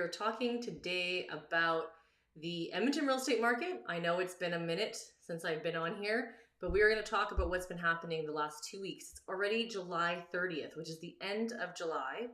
are talking today about the Edmonton real estate market. I know it's been a minute since I've been on here, but we are going to talk about what's been happening the last 2 weeks. It's already July 30th, which is the end of July.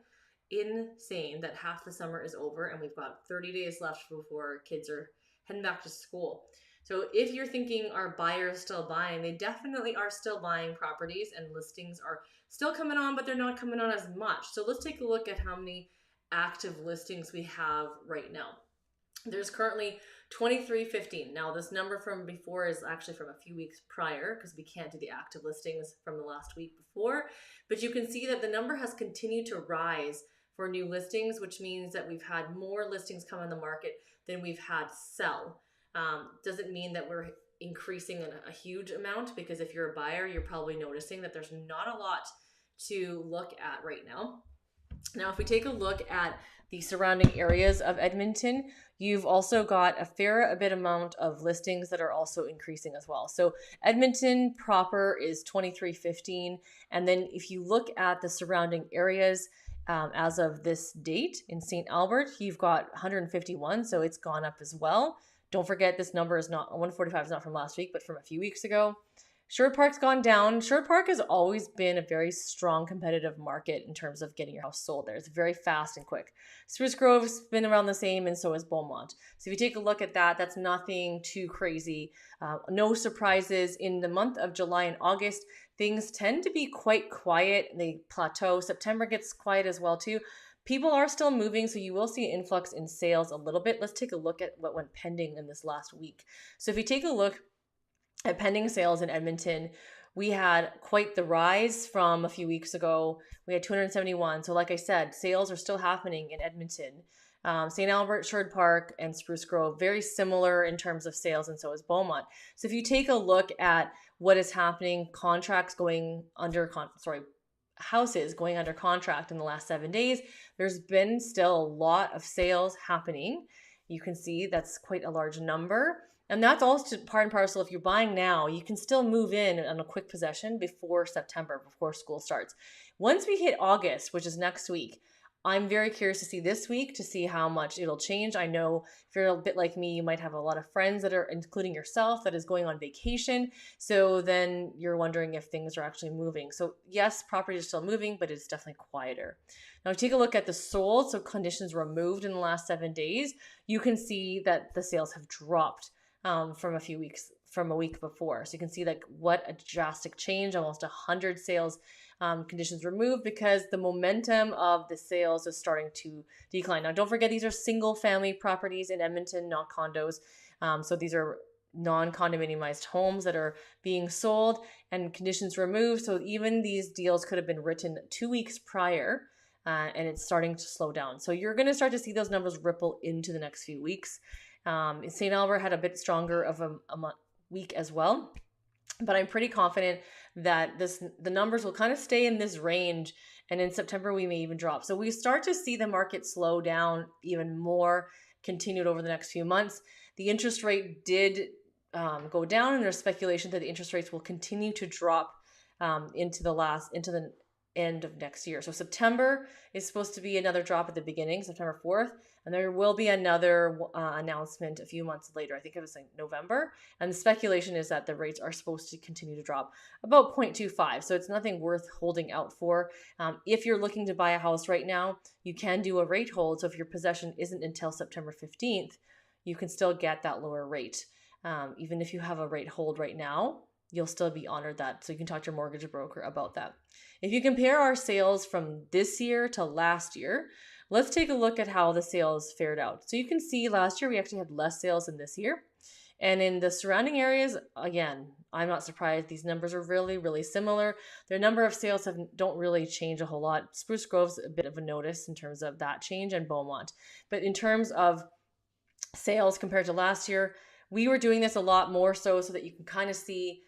Insane that half the summer is over and we've got 30 days left before kids are heading back to school. So if you're thinking, are buyers still buying? They definitely are still buying properties, and listings are still coming on, but they're not coming on as much. So let's take a look at how many active listings we have right now. There's currently 2315. Now this number from before is actually from a few weeks prior, because we can't do the active listings from the last week before, but you can see that the number has continued to rise for new listings, which means that we've had more listings come on the market than we've had sell. Doesn't mean that we're increasing a huge amount, because if you're a buyer, you're probably noticing that there's not a lot to look at right now. Now, if we take a look at the surrounding areas of Edmonton, you've also got a fair bit amount of listings that are also increasing as well. So Edmonton proper is 2315. And then if you look at the surrounding areas, as of this date in St. Albert, you've got 151. So it's gone up as well. Don't forget, this number is not 145 is not from last week, but from a few weeks ago. Sherwood Park's gone down. Sherwood Park has always been a very strong competitive market in terms of getting your house sold there. It's very fast and quick. Spruce Grove's been around the same, and so has Beaumont. So if you take a look at that, that's nothing too crazy. No surprises. In the month of July and August, things tend to be quite quiet. They plateau. September gets quiet as well too. People are still moving, so you will see an influx in sales a little bit. Let's take a look at what went pending in this last week. So if you take a look at pending sales in Edmonton, we had quite the rise from a few weeks ago. We had 271. So like I said, sales are still happening in Edmonton. St. Albert, Sherwood Park, and Spruce Grove, very similar in terms of sales, and so is Beaumont. So if you take a look at what is happening, houses going under contract in the last 7 days, there's been still a lot of sales happening. You can see that's quite a large number. And that's also part and parcel. If you're buying now, you can still move in on a quick possession before September, before school starts. Once we hit August, which is next week, I'm very curious to see this week, to see how much it'll change. I know if you're a bit like me, you might have a lot of friends that are, including yourself, that is going on vacation. So then you're wondering if things are actually moving. So yes, property is still moving, but it's definitely quieter. Now take a look at the sold, so conditions removed in the last 7 days. You can see that the sales have dropped from a week before. So you can see like what a drastic change, almost 100 sales conditions removed, because the momentum of the sales is starting to decline. Now, don't forget, these are single family properties in Edmonton, not condos. So these are non-condominiumized homes that are being sold and conditions removed. So even these deals could have been written 2 weeks prior, and it's starting to slow down. So you're going to start to see those numbers ripple into the next few weeks. St. Albert had a bit stronger of a week as well, but I'm pretty confident that the numbers will kind of stay in this range, and in September we may even drop. So we start to see the market slow down even more, continued over the next few months. The interest rate did go down, and there's speculation that the interest rates will continue to drop into the end of next year. So September is supposed to be another drop at the beginning, September 4th, and there will be another announcement a few months later. I think it was like November, and the speculation is that the rates are supposed to continue to drop about 0.25. So it's nothing worth holding out for. If you're looking to buy a house right now, you can do a rate hold. So if your possession isn't until September 15th, you can still get that lower rate. Even if you have a rate hold right now, you'll still be honored that. So you can talk to your mortgage broker about that. If you compare our sales from this year to last year, let's take a look at how the sales fared out. So you can see last year we actually had less sales than this year. And in the surrounding areas, again, I'm not surprised. These numbers are really, really similar. Their number of sales don't really change a whole lot. Spruce Grove's a bit of a notice in terms of that change, and Beaumont. But in terms of sales compared to last year, we were doing this a lot more so that you can kind of see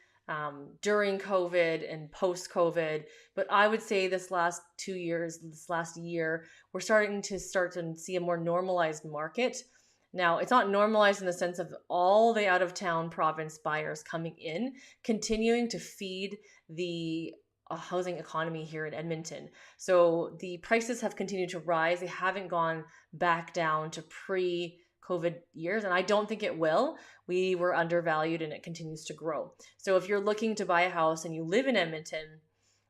during COVID and post-COVID. But I would say this last year, we're starting to see a more normalized market. Now, it's not normalized in the sense of all the out-of-town province buyers coming in, continuing to feed the a housing economy here in Edmonton. So the prices have continued to rise. They haven't gone back down to pre-COVID years, and I don't think it will. We were undervalued and it continues to grow. So if you're looking to buy a house and you live in Edmonton,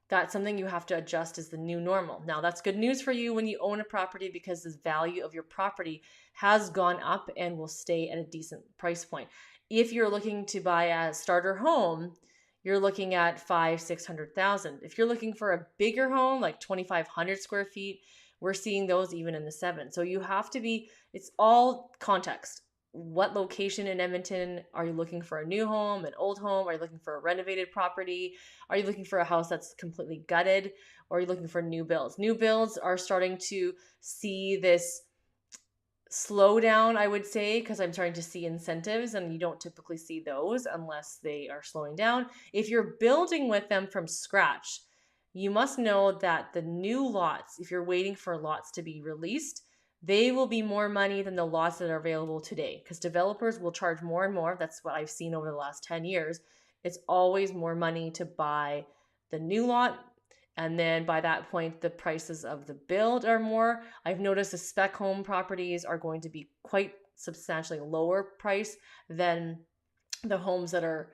that's something you have to adjust as the new normal. Now, that's good news for you when you own a property because the value of your property has gone up and will stay at a decent price point. If you're looking to buy a starter home, you're looking at 500,000-600,000. If you're looking for a bigger home, like 2,500 square feet, we're seeing those even in the 7. So you have to be, it's all context. What location in Edmonton are you looking for? A new home, an old home? Are you looking for a renovated property? Are you looking for a house that's completely gutted? Or are you looking for new builds? New builds are starting to see this slowdown, I would say, because I'm starting to see incentives, and you don't typically see those unless they are slowing down. If you're building with them from scratch, you must know that the new lots, if you're waiting for lots to be released, they will be more money than the lots that are available today because developers will charge more and more. That's what I've seen over the last 10 years. It's always more money to buy the new lot. And then by that point, the prices of the build are more. I've noticed the spec home properties are going to be quite substantially lower price than the homes that are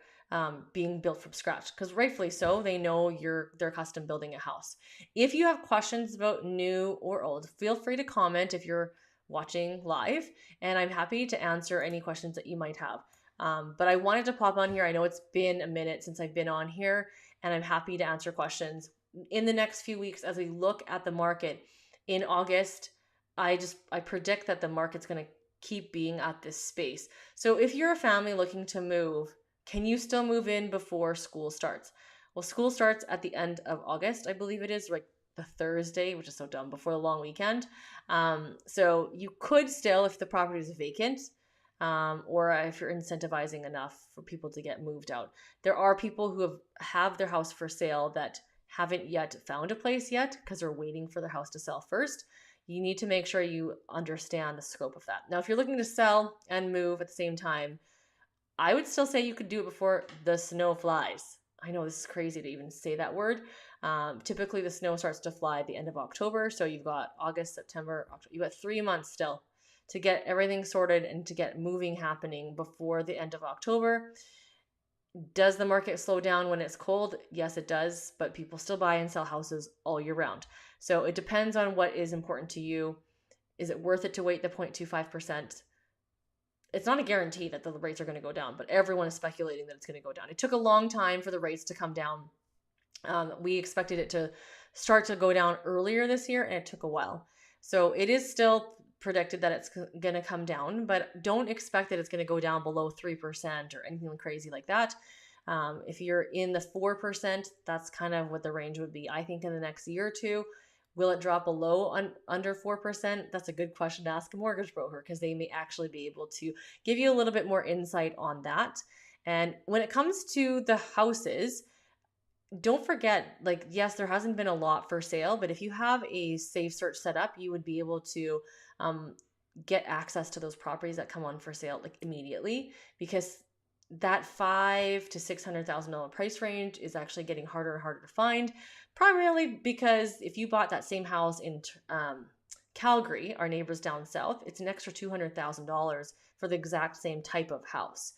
being built from scratch, because rightfully so, they know they're custom building a house. If you have questions about new or old, feel free to comment if you're watching live, and I'm happy to answer any questions that you might have. But I wanted to pop on here. I know it's been a minute since I've been on here, and I'm happy to answer questions in the next few weeks as we look at the market. In August, I predict that the market's going to keep being at this space. So if you're a family looking to move, can you still move in before school starts? Well, school starts at the end of August, I believe it is, like the Thursday, which is so dumb, before the long weekend. So you could still, if the property is vacant, or if you're incentivizing enough for people to get moved out. There are people who have their house for sale that haven't yet found a place yet because they're waiting for their house to sell first. You need to make sure you understand the scope of that. Now, if you're looking to sell and move at the same time, I would still say you could do it before the snow flies. I know this is crazy to even say that word. Typically, the snow starts to fly at the end of October. So you've got August, September, October. You've got 3 months still to get everything sorted and to get moving happening before the end of October. Does the market slow down when it's cold? Yes, it does. But people still buy and sell houses all year round. So it depends on what is important to you. Is it worth it to wait the 0.25%? It's not a guarantee that the rates are going to go down, but everyone is speculating that it's going to go down. It took a long time for the rates to come down. We expected it to start to go down earlier this year, and it took a while. So it is still predicted that it's going to come down, but don't expect that it's going to go down below 3% or anything crazy like that. If you're in the 4%, that's kind of what the range would be. I think in the next year or two. Will it drop below under 4%? That's a good question to ask a mortgage broker because they may actually be able to give you a little bit more insight on that. And when it comes to the houses, don't forget, like, yes, there hasn't been a lot for sale, but if you have a safe search set up, you would be able to get access to those properties that come on for sale like immediately, because that $500,000 to $600,000 price range is actually getting harder and harder to find, primarily because if you bought that same house in Calgary, our neighbors down south, it's an extra $200,000 for the exact same type of house.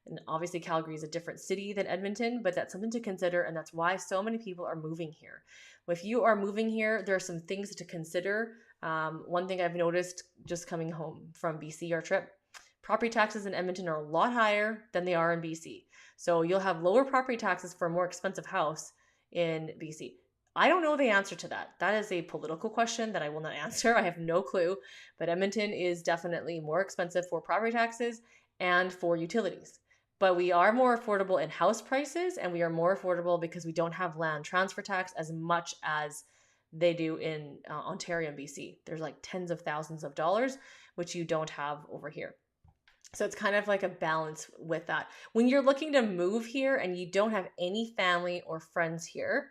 And obviously Calgary is a different city than Edmonton, but that's something to consider, and that's why so many people are moving here. If you are moving here, there are some things to consider. One thing I've noticed just coming home from BC, our trip, property taxes in Edmonton are a lot higher than they are in BC. So you'll have lower property taxes for a more expensive house in BC. I don't know the answer to that. That is a political question that I will not answer. I have no clue. But Edmonton is definitely more expensive for property taxes and for utilities. But we are more affordable in house prices, and we are more affordable because we don't have land transfer tax as much as they do in Ontario and BC. There's like tens of thousands of dollars, which you don't have over here. So it's kind of like a balance with that. When you're looking to move here and you don't have any family or friends here,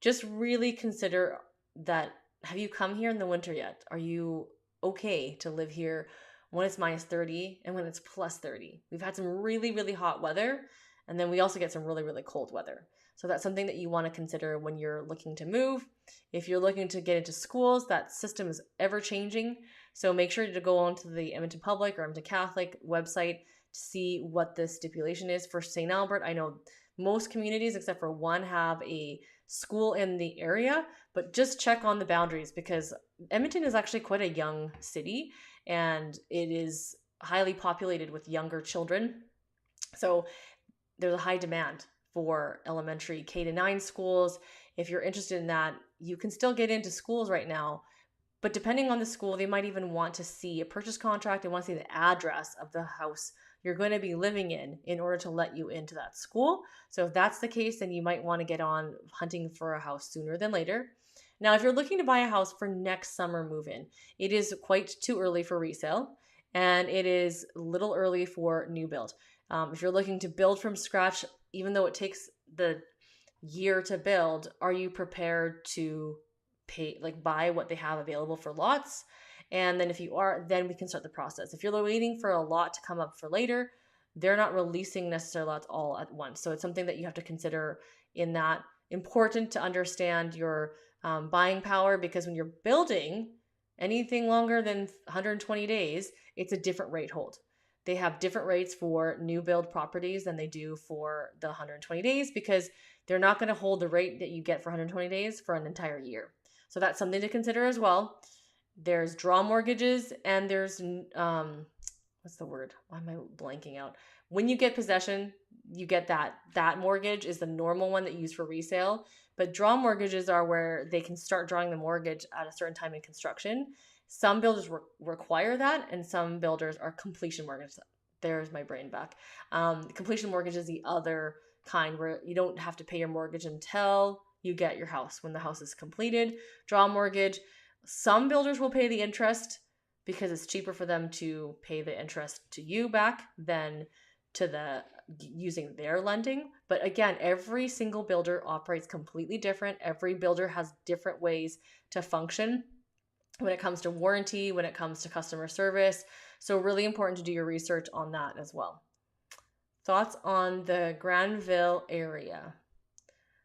just really consider that. Have you come here in the winter yet? Are you okay to live here when it's minus 30 and when it's plus 30? We've had some really, really hot weather, and then we also get some really, really cold weather. So that's something that you want to consider when you're looking to move. If you're looking to get into schools, that system is ever changing. So make sure to go onto the Edmonton Public or Edmonton Catholic website to see what the stipulation is for St. Albert. I know most communities, except for one, have a school in the area, but just check on the boundaries because Edmonton is actually quite a young city and it is highly populated with younger children. So there's a high demand for elementary K-9 schools. If you're interested in that, you can still get into schools right now. But depending on the school, they might even want to see a purchase contract and want to see the address of the house you're going to be living in order to let you into that school. So if that's the case, then you might want to get on hunting for a house sooner than later. Now, if you're looking to buy a house for next summer move-in, it is quite too early for resale and it is a little early for new build. If you're looking to build from scratch, even though it takes the year to build, are you prepared to pay, like buy what they have available for lots? And then if you are, then we can start the process. If you're waiting for a lot to come up for later, they're not releasing necessary lots all at once. So it's something that you have to consider in that. Important to understand your buying power, because when you're building anything longer than 120 days, it's a different rate hold. They have different rates for new build properties than they do for the 120 days because they're not going to hold the rate that you get for 120 days for an entire year. So that's something to consider as well. There's draw mortgages and there's, what's the word? Why am I blanking out? When you get possession, you get that mortgage is the normal one that you use for resale. But draw mortgages are where they can start drawing the mortgage at a certain time in construction. Some builders require that, and some builders are completion mortgage. There's my brain back. Completion mortgage is the other kind where you don't have to pay your mortgage until you get your house. When the house is completed, draw mortgage. Some builders will pay the interest because it's cheaper for them to pay the interest to you back than to the using their lending. But again, every single builder operates completely different. Every builder has different ways to function when it comes to warranty, when it comes to customer service. So really important to do your research on that as well. Thoughts on the Granville area.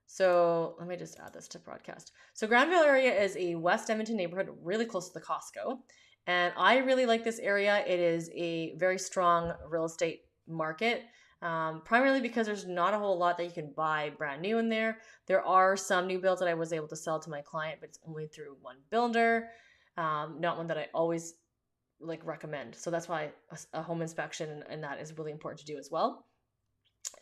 So let me just add this to broadcast. So Granville area is a West Edmonton neighborhood really close to the Costco. And I really like this area. It is a very strong real estate market, primarily because there's not a whole lot that you can buy brand new in there. There are some new builds that I was able to sell to my client, but it's only through one builder, not one that I always recommend. So that's why a home inspection and that is really important to do as well.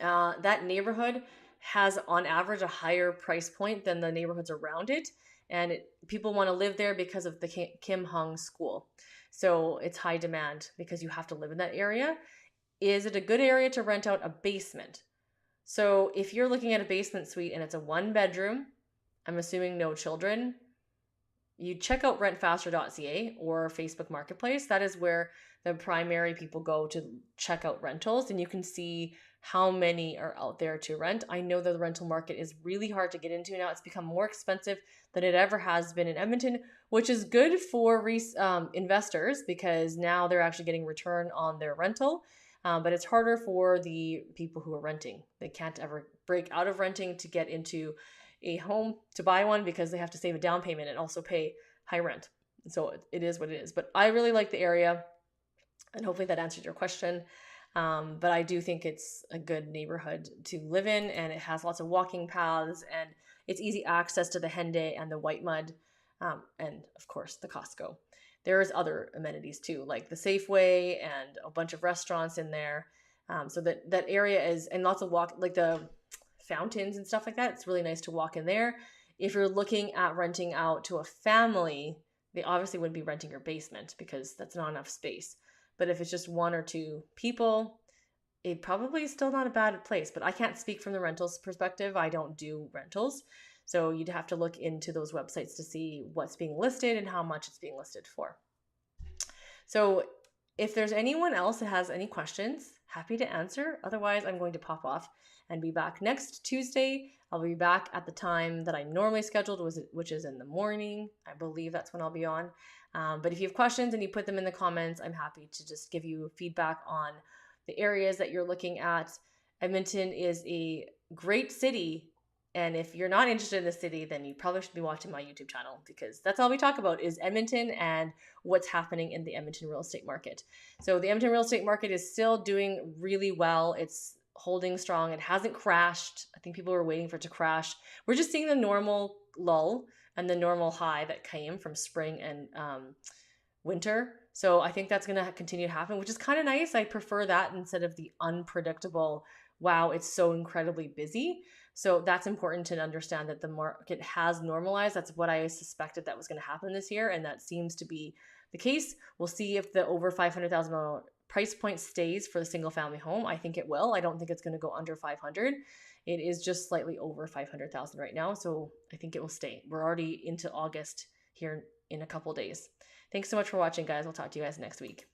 That neighborhood has on average a higher price point than the neighborhoods around it. And people want to live there because of the Kim Hung School. So it's high demand because you have to live in that area. Is it a good area to rent out a basement? So if you're looking at a basement suite and it's a 1-bedroom, I'm assuming no children, you check out rentfaster.ca or Facebook Marketplace. That is where the primary people go to check out rentals, and you can see how many are out there to rent. I know that the rental market is really hard to get into now. It's become more expensive than it ever has been in Edmonton, which is good for investors because now they're actually getting return on their rental. But it's harder for the people who are renting. They can't ever break out of renting to get into a home to buy one because they have to save a down payment and also pay high rent. So it is what it is. But I really like the area, and hopefully that answered your question. But I do think it's a good neighborhood to live in, and it has lots of walking paths, and it's easy access to the Henday and the White Mud, and of course the Costco. There's other amenities too, like the Safeway and a bunch of restaurants in there. So that area is, and lots of like the fountains and stuff like that. It's really nice to walk in there. If you're looking at renting out to a family, they obviously wouldn't be renting your basement because that's not enough space. But if it's just 1 or 2 people, it probably is still not a bad place. But I can't speak from the rentals perspective. I don't do rentals. So you'd have to look into those websites to see what's being listed and how much it's being listed for. So if there's anyone else that has any questions, happy to answer. Otherwise, I'm going to pop off and be back next Tuesday. I'll be back at the time that I'm normally scheduled, which is in the morning. I believe that's when I'll be on. But if you have questions and you put them in the comments, I'm happy to just give you feedback on the areas that you're looking at. Edmonton is a great city And if you're not interested in the city, then you probably should be watching my YouTube channel, because that's all we talk about is Edmonton and what's happening in the Edmonton real estate market. So the Edmonton real estate market is still doing really well. It's holding strong. It hasn't crashed. I think people were waiting for it to crash. We're just seeing the normal lull and the normal high that came from spring and winter. So I think that's going to continue to happen, which is kind of nice. I prefer that instead of the unpredictable, wow, it's so incredibly busy. So that's important to understand, that the market has normalized. That's what I suspected that was going to happen this year, and that seems to be the case. We'll see if the over $500,000 price point stays for the single family home. I think it will. I don't think it's going to go under 500. It is just slightly over 500,000 right now, so I think it will stay. We're already into August here in a couple days. Thanks so much for watching, guys. We'll talk to you guys next week.